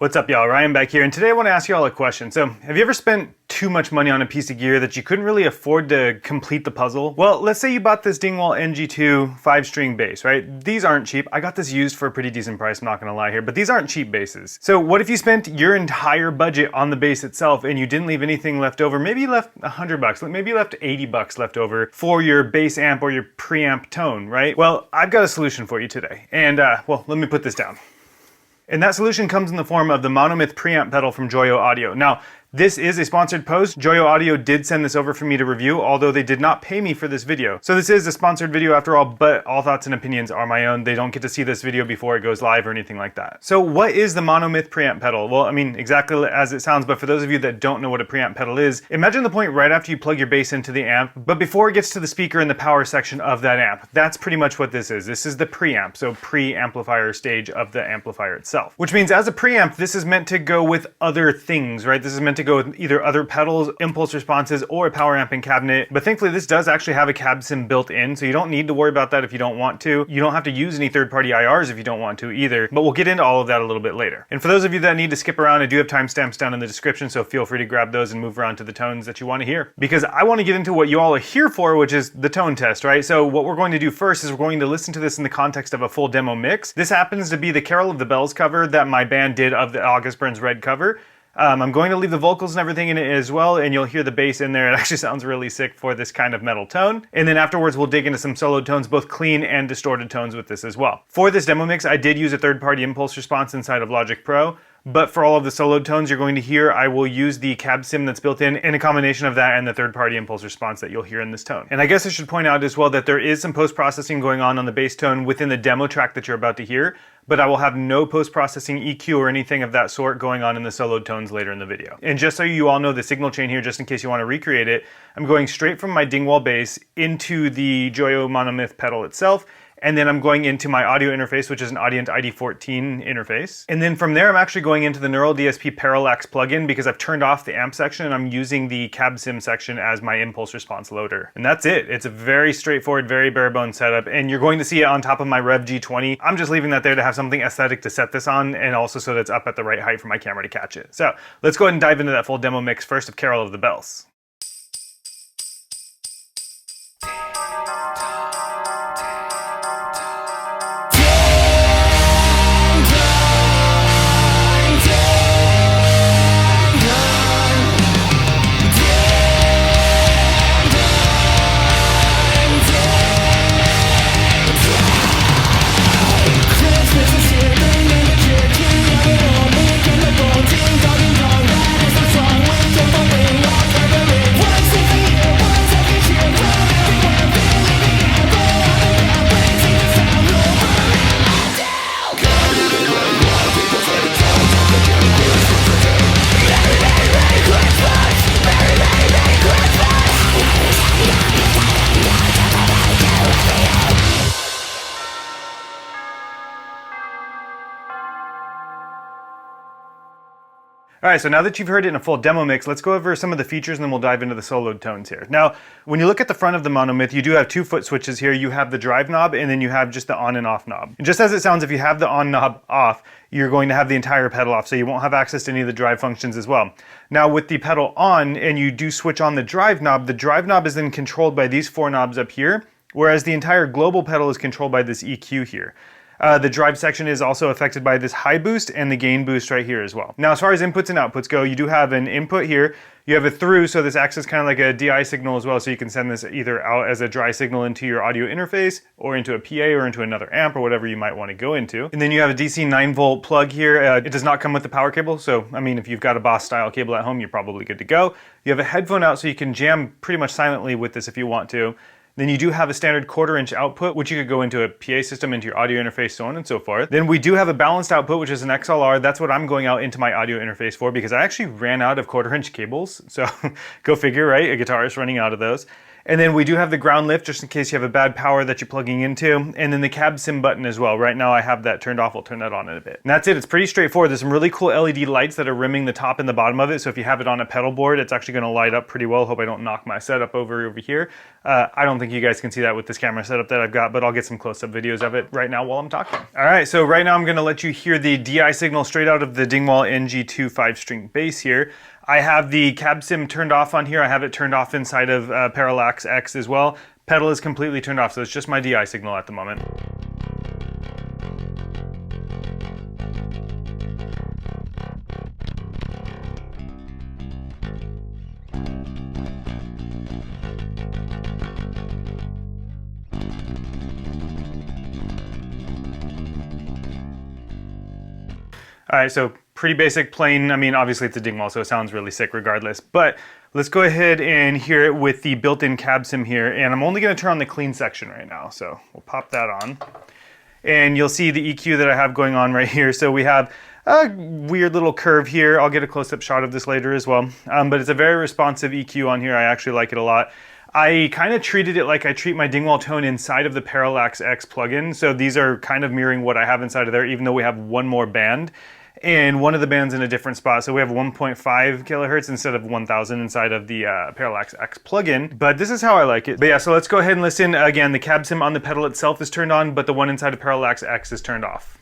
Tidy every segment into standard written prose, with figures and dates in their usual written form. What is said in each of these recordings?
What's up, y'all? Ryan back here, and today I want to ask y'all a question. So, have you ever spent too much money on a piece of gear that you couldn't really afford to complete the puzzle? Well, let's say you bought this Dingwall NG2 5-string bass, right? These aren't cheap. I got this used for a pretty decent price, I'm not gonna lie here, but these aren't cheap basses. So what if you spent your entire budget on the bass itself and you didn't leave anything left over? Maybe you left $100, maybe you left $80 left over for your bass amp or your preamp tone, right? Well, I've got a solution for you today. And well, let me put this down. And that solution comes in the form of the Monomyth Preamp Pedal from Joyo Audio. Now, this is a sponsored post. Joyo Audio did send this over for me to review, although they did not pay me for this video. So this is a sponsored video after all, but all thoughts and opinions are my own. They don't get to see this video before it goes live or anything like that. So what is the Monomyth Preamp Pedal? Well, I mean, exactly as it sounds, but for those of you that don't know what a preamp pedal is, imagine the point right after you plug your bass into the amp, but before it gets to the speaker in the power section of that amp. That's pretty much what this is. This is the preamp, so pre-amplifier stage of the amplifier itself. Which means as a preamp, this is meant to go with other things, right? This is meant to go with either other pedals, impulse responses, or a power amp and cabinet. But thankfully this does actually have a cab sim built in, so you don't need to worry about that if you don't want to. You don't have to use any third-party IRs if you don't want to either, but we'll get into all of that a little bit later. And for those of you that need to skip around, I do have timestamps down in the description, so feel free to grab those and move around to the tones that you want to hear. Because I want to get into what you all are here for, which is the tone test, right? So what we're going to do first is we're going to listen to this in the context of a full demo mix. This happens to be the Carol of the Bells cover that my band did of the August Burns Red cover. I'm going to leave the vocals and everything in it as well, and you'll hear the bass in there. It actually sounds really sick for this kind of metal tone. And then afterwards, we'll dig into some solo tones, both clean and distorted tones with this as well. For this demo mix, I did use a third-party impulse response inside of Logic Pro, but for all of the solo tones you're going to hear, I will use the cab sim that's built in a combination of that and the third-party impulse response that you'll hear in this tone. And I guess I should point out as well that there is some post-processing going on the bass tone within the demo track that you're about to hear, but I will have no post-processing EQ or anything of that sort going on in the solo tones later in the video. And just so you all know the signal chain here, just in case you want to recreate it, I'm going straight from my Dingwall bass into the Joyo Monomyth pedal itself, and then I'm going into my audio interface, which is an Audient ID14 interface. And then from there, I'm actually going into the Neural DSP Parallax plugin because I've turned off the amp section and I'm using the cab sim section as my impulse response loader. And that's it. It's a very straightforward, very bare bones setup. And you're going to see it on top of my Rev G20. I'm just leaving that there to have something aesthetic to set this on, and also so that it's up at the right height for my camera to catch it. So let's go ahead and dive into that full demo mix first of Carol of the Bells. Alright, so now that you've heard it in a full demo mix, let's go over some of the features and then we'll dive into the soloed tones here. Now, when you look at the front of the Monomyth, you do have two foot switches here. You have the drive knob and then you have just the on and off knob. And just as it sounds, if you have the on knob off, you're going to have the entire pedal off, so you won't have access to any of the drive functions as well. Now with the pedal on and you do switch on the drive knob is then controlled by these four knobs up here, whereas the entire global pedal is controlled by this EQ here. The drive section is also affected by this high boost and the gain boost right here as well. Now, as far as inputs and outputs go, you do have an input here. You have a through, so this acts as kind of like a DI signal as well, so you can send this either out as a dry signal into your audio interface or into a PA or into another amp or whatever you might want to go into. And then you have a DC 9-volt plug here. It does not come with the power cable, so I mean, if you've got a Boss style cable at home, you're probably good to go. You have a headphone out, so you can jam pretty much silently with this if you want to. Then you do have a standard 1/4 inch output, which you could go into a PA system, into your audio interface, so on and so forth. Then we do have a balanced output, which is an XLR. That's what I'm going out into my audio interface for because I actually ran out of 1/4 inch cables. So go figure, right? A guitarist running out of those. And then we do have the ground lift just in case you have a bad power that you're plugging into. And then the cab sim button as well. Right now I have that turned off. I'll turn that on in a bit. And that's it. It's pretty straightforward. There's some really cool LED lights that are rimming the top and the bottom of it. So if you have it on a pedal board, it's actually going to light up pretty well. Hope I don't knock my setup over here. I don't think you guys can see that with this camera setup that I've got, but I'll get some close-up videos of it right now while I'm talking. All right, so right now I'm going to let you hear the DI signal straight out of the Dingwall NG2 5-string bass here. I have the cab sim turned off on here. I have it turned off inside of Parallax X as well. Pedal is completely turned off, so it's just my DI signal at the moment. All right, so pretty basic, plain. I mean, obviously it's a Dingwall, so it sounds really sick regardless. But let's go ahead and hear it with the built-in cab sim here. And I'm only going to turn on the clean section right now. So we'll pop that on. And you'll see the EQ that I have going on right here. So we have a weird little curve here. I'll get a close-up shot of this later as well. But it's a very responsive EQ on here. I actually like it a lot. I kind of treated it like I treat my Dingwall tone inside of the Parallax X plugin. So these are kind of mirroring what I have inside of there, even though we have one more band. And one of the bands in a different spot. So we have 1.5 kilohertz instead of 1000 inside of the Parallax X plugin. But this is how I like it. But yeah, so let's go ahead and listen. Again, the cab sim on the pedal itself is turned on, but the one inside of Parallax X is turned off.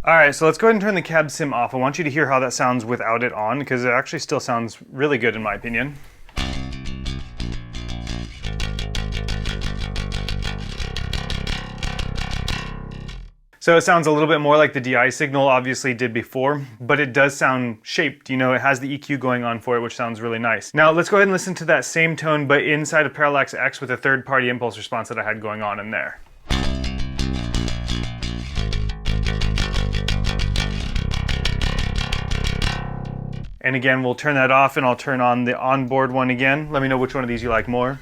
All right, so let's go ahead and turn the cab sim off. I want you to hear how that sounds without it on, because it actually still sounds really good in my opinion. So it sounds a little bit more like the DI signal obviously did before, but it does sound shaped. You know, it has the EQ going on for it, which sounds really nice. Now let's go ahead and listen to that same tone, but inside of Parallax X with a third-party impulse response that I had going on in there. And again, we'll turn that off and I'll turn on the onboard one again. Let me know which one of these you like more.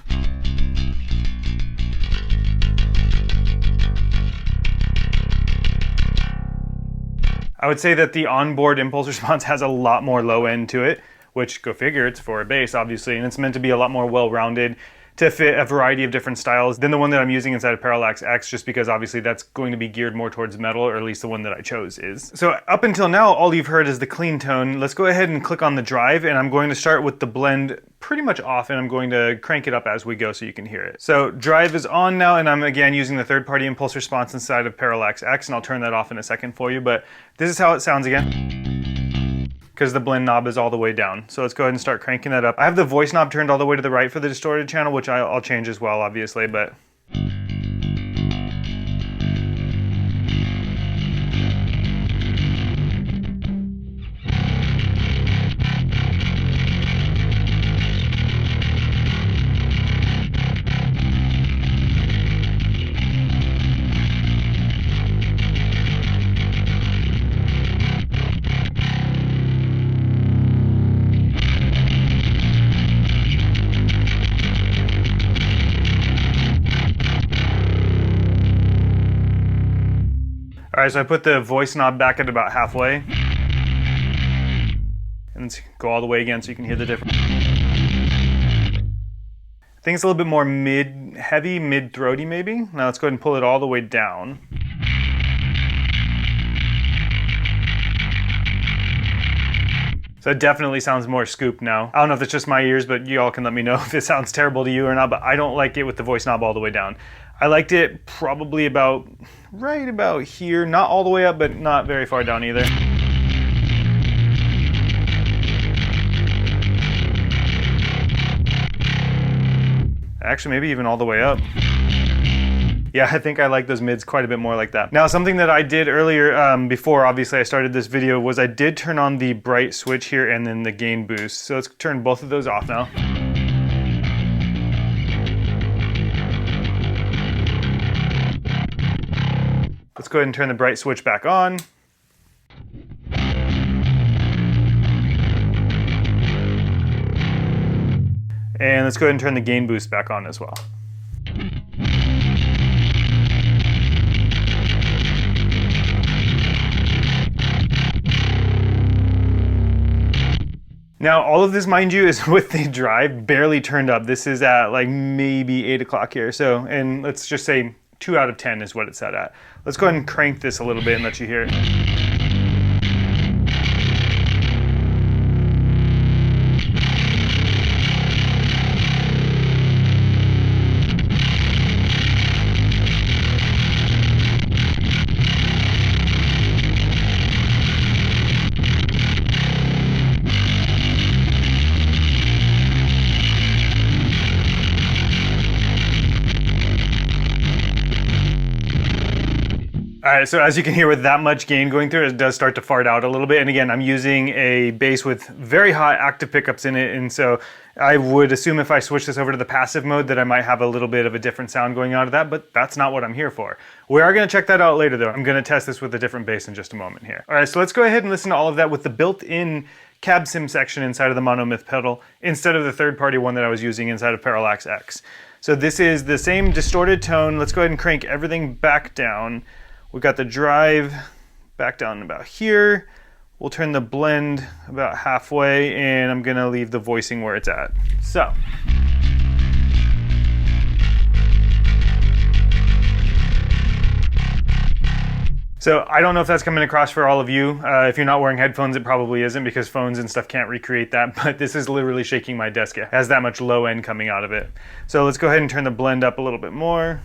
I would say that the onboard impulse response has a lot more low end to it, which go figure, it's for a bass obviously, and it's meant to be a lot more well-rounded to fit a variety of different styles than the one that I'm using inside of Parallax X, just because obviously that's going to be geared more towards metal, or at least the one that I chose is. So up until now, all you've heard is the clean tone. Let's go ahead and click on the drive, and I'm going to start with the blend pretty much off, and I'm going to crank it up as we go so you can hear it. So drive is on now, and I'm again using the third-party impulse response inside of Parallax X, and I'll turn that off in a second for you, but this is how it sounds again, because the blend knob is all the way down. So let's go ahead and start cranking that up. I have the voice knob turned all the way to the right for the distorted channel, which I'll change as well, obviously, but... All right, so I put the voice knob back at about halfway. And let's go all the way again so you can hear the difference. I think it's a little bit more mid-heavy, mid-throaty maybe. Now let's go ahead and pull it all the way down. So it definitely sounds more scooped now. I don't know if it's just my ears, but you all can let me know if it sounds terrible to you or not, but I don't like it with the voice knob all the way down. I liked it probably about, right about here, not all the way up, but not very far down either. Actually, maybe even all the way up. Yeah, I think I like those mids quite a bit more like that. Now, something that I did earlier, before obviously I started this video, was I did turn on the bright switch here and then the gain boost. So let's turn both of those off now. Let's go ahead and turn the bright switch back on. And let's go ahead and turn the gain boost back on as well. Now, all of this, mind you, is with the drive barely turned up. This is at like maybe 8 o'clock here. So, and let's just say 2 out of 10 is what it's set at. Let's go ahead and crank this a little bit and let you hear it. All right, so as you can hear with that much gain going through, it does start to fart out a little bit. And again, I'm using a bass with very hot active pickups in it. And so I would assume if I switch this over to the passive mode that I might have a little bit of a different sound going out of that, but that's not what I'm here for. We are gonna check that out later though. I'm gonna test this with a different bass in just a moment here. All right, so let's go ahead and listen to all of that with the built-in cab sim section inside of the Monomyth pedal instead of the third-party one that I was using inside of Parallax X. So this is the same distorted tone. Let's go ahead and crank everything back down. We've got the drive back down about here. We'll turn the blend about halfway, and I'm gonna leave the voicing where it's at. So. So I don't know if that's coming across for all of you. If you're not wearing headphones, it probably isn't because phones and stuff can't recreate that, but this is literally shaking my desk. It has that much low end coming out of it. So let's go ahead and turn the blend up a little bit more.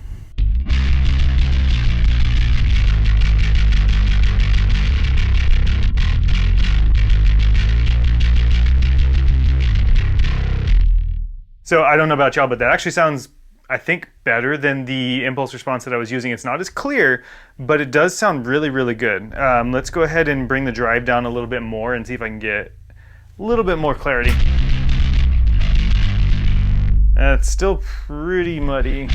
So I don't know about y'all, but that actually sounds, I think, better than the impulse response that I was using. It's not as clear, but it does sound really, really good. Let's go ahead and bring the drive down a little bit more and see if I can get a little bit more clarity. It's still pretty muddy.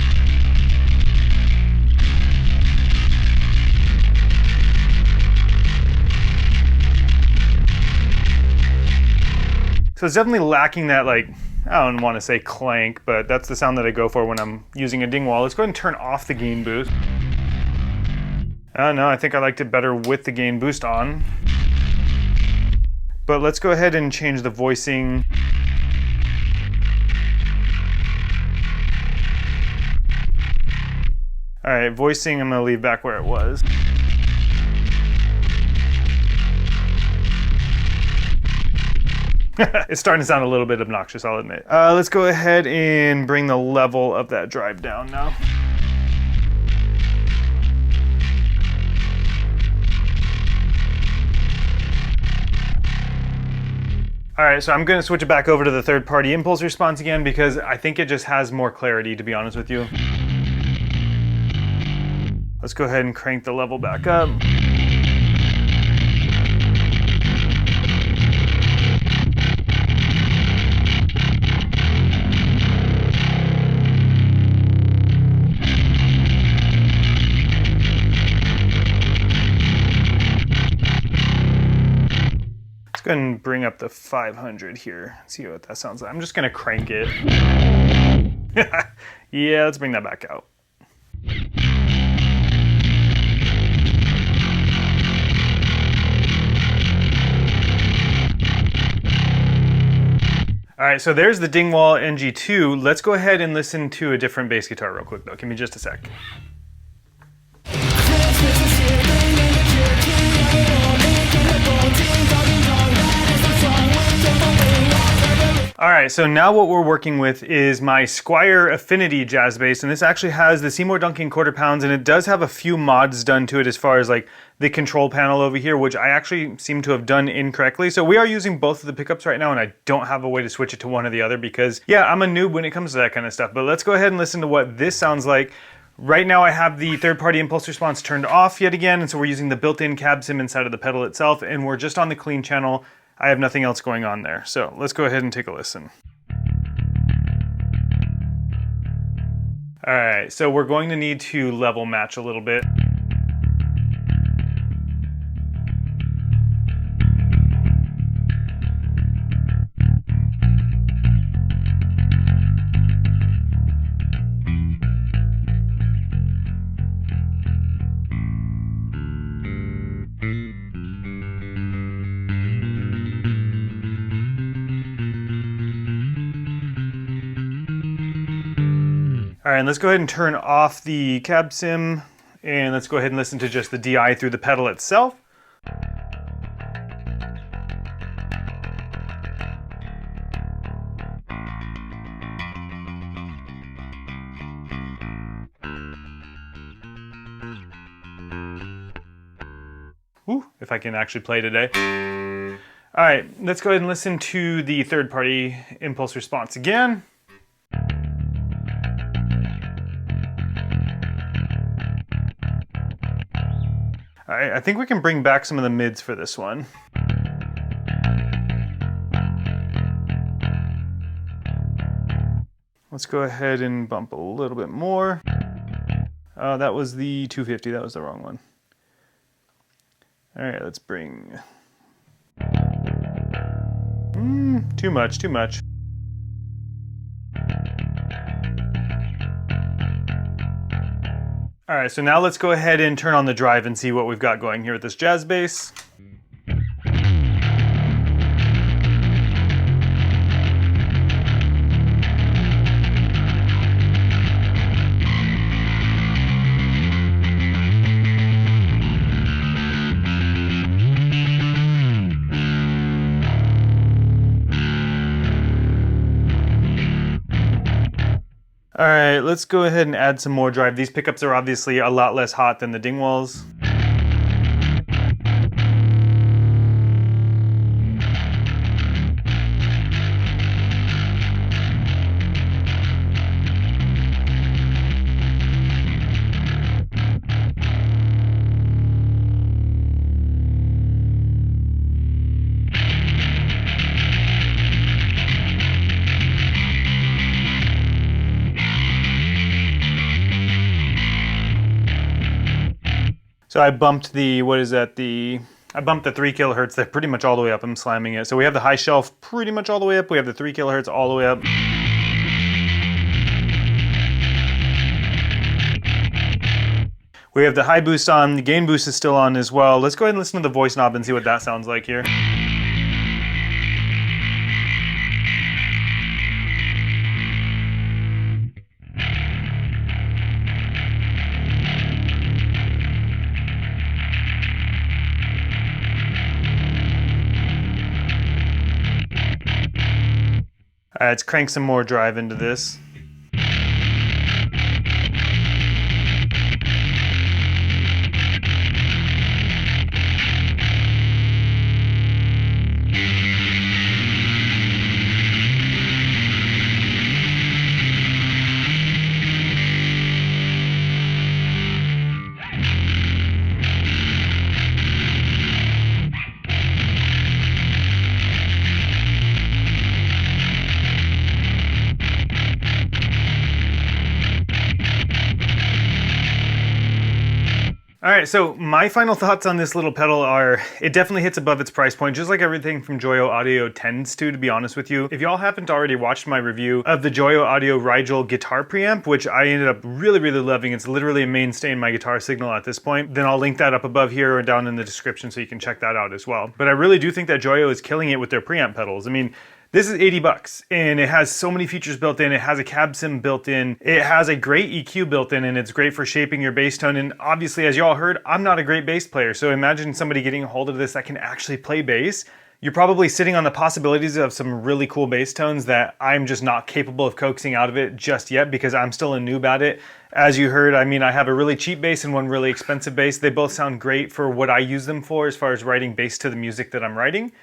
So it's definitely lacking that, like, I don't want to say clank, but that's the sound that I go for when I'm using a Dingwall. Let's go ahead and turn off the gain boost. No, I think I liked it better with the gain boost on. But let's go ahead and change the voicing. All right, voicing I'm gonna leave back where it was. It's starting to sound a little bit obnoxious, I'll admit. Let's go ahead and bring the level of that drive down now. All right, so I'm gonna switch it back over to the third-party impulse response again because I think it just has more clarity, to be honest with you. Let's go ahead and crank the level back up. Go ahead and bring up the 500 here. See what that sounds like. I'm just gonna crank it. Yeah, let's bring that back out. All right, so there's the Dingwall NG2. Let's go ahead and listen to a different bass guitar real quick though. Give me just a sec. All right, so now what we're working with is my Squier Affinity Jazz Bass, and this actually has the Seymour Duncan quarter pounds, and it does have a few mods done to it as far as like the control panel over here, which I actually seem to have done incorrectly. So we are using both of the pickups right now, and I don't have a way to switch it to one or the other because, yeah, I'm a noob when it comes to that kind of stuff. But let's go ahead and listen to what this sounds like. Right now I have the third-party impulse response turned off yet again, and so we're using the built-in cab sim inside of the pedal itself, and we're just on the clean channel. I have nothing else going on there. So let's go ahead and take a listen. All right, so we're going to need to level match a little bit. All right, and let's go ahead and turn off the cab sim, and let's go ahead and listen to just the DI through the pedal itself. Ooh, if I can actually play today. All right, let's go ahead and listen to the third-party impulse response again. All right, I think we can bring back some of the mids for this one. Let's go ahead and bump a little bit more. That was the 250, that was the wrong one. All right, let's bring... too much, too much. All right, so now let's go ahead and turn on the drive and see what we've got going here with this jazz bass. All right, let's go ahead and add some more drive. These pickups are obviously a lot less hot than the Dingwalls. So I bumped the, I bumped the 3 kilohertz there pretty much all the way up. I'm slamming it. So we have the high shelf pretty much all the way up. We have the 3 kilohertz all the way up. We have the high boost on, the gain boost is still on as well. Let's go ahead and listen to the voice knob and see what that sounds like here. All right, let's crank some more drive into this. All right, so my final thoughts on this little pedal are, it definitely hits above its price point, just like everything from Joyo Audio tends to be honest with you. If y'all haven't already watched my review of the Joyo Audio Rigel guitar preamp, which I ended up really loving, it's literally a mainstay in my guitar signal at this point, then I'll link that up above here or down in the description so you can check that out as well. But I really do think that Joyo is killing it with their preamp pedals. I mean, this is 80 bucks and it has so many features built in. It has a cab sim built in. It has a great EQ built in and it's great for shaping your bass tone. And obviously, as y'all heard, I'm not a great bass player. So imagine somebody getting a hold of this that can actually play bass. You're probably sitting on the possibilities of some really cool bass tones that I'm just not capable of coaxing out of it just yet because I'm still a noob at it. As you heard, I mean, I have a really cheap bass and one really expensive bass. They both sound great for what I use them for as far as writing bass to the music that I'm writing.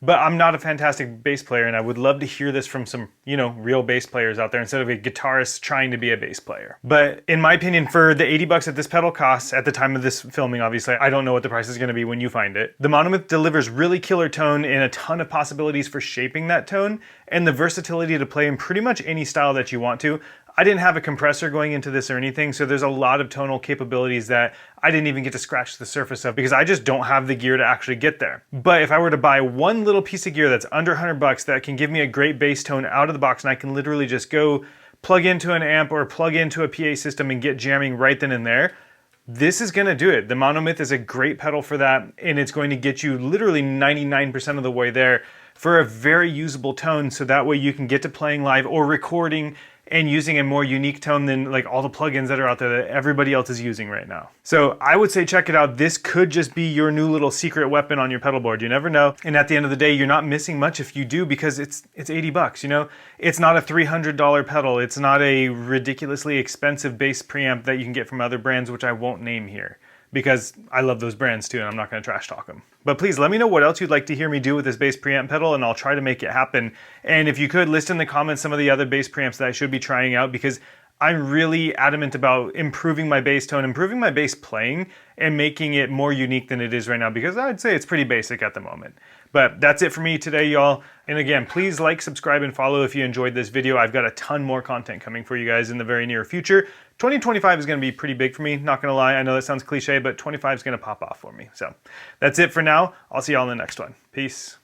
But I'm not a fantastic bass player and I would love to hear this from some, you know, real bass players out there instead of a guitarist trying to be a bass player. But in my opinion, for the 80 bucks that this pedal costs at the time of this filming, obviously, I don't know what the price is going to be when you find it. The Monomyth delivers really killer tone and a ton of possibilities for shaping that tone and the versatility to play in pretty much any style that you want to. I didn't have a compressor going into this or anything, so there's a lot of tonal capabilities that I didn't even get to scratch the surface of because I just don't have the gear to actually get there. But if I were to buy one little piece of gear that's under 100 bucks that can give me a great bass tone out of the box and I can literally just go plug into an amp or plug into a PA system and get jamming right then and there, this is going to do it. The Monomyth is a great pedal for that and it's going to get you literally 99% of the way there for a very usable tone so that way you can get to playing live or recording and using a more unique tone than like all the plugins that are out there that everybody else is using right now. So I would say check it out. This could just be your new little secret weapon on your pedal board. You never know. And at the end of the day, you're not missing much if you do, because it's 80 bucks, you know? It's not a $300 pedal. It's not a ridiculously expensive bass preamp that you can get from other brands, which I won't name here, because I love those brands too, and I'm not gonna trash talk them. But please let me know what else you'd like to hear me do with this bass preamp pedal, and I'll try to make it happen. And if you could, list in the comments some of the other bass preamps that I should be trying out, because I'm really adamant about improving my bass tone, improving my bass playing, and making it more unique than it is right now, because I'd say it's pretty basic at the moment. But that's it for me today, y'all. And again, please like, subscribe, and follow if you enjoyed this video. I've got a ton more content coming for you guys in the very near future. 2025 is going to be pretty big for me, not going to lie. I know that sounds cliche, but 25 is going to pop off for me. So that's it for now. I'll see y'all in the next one. Peace.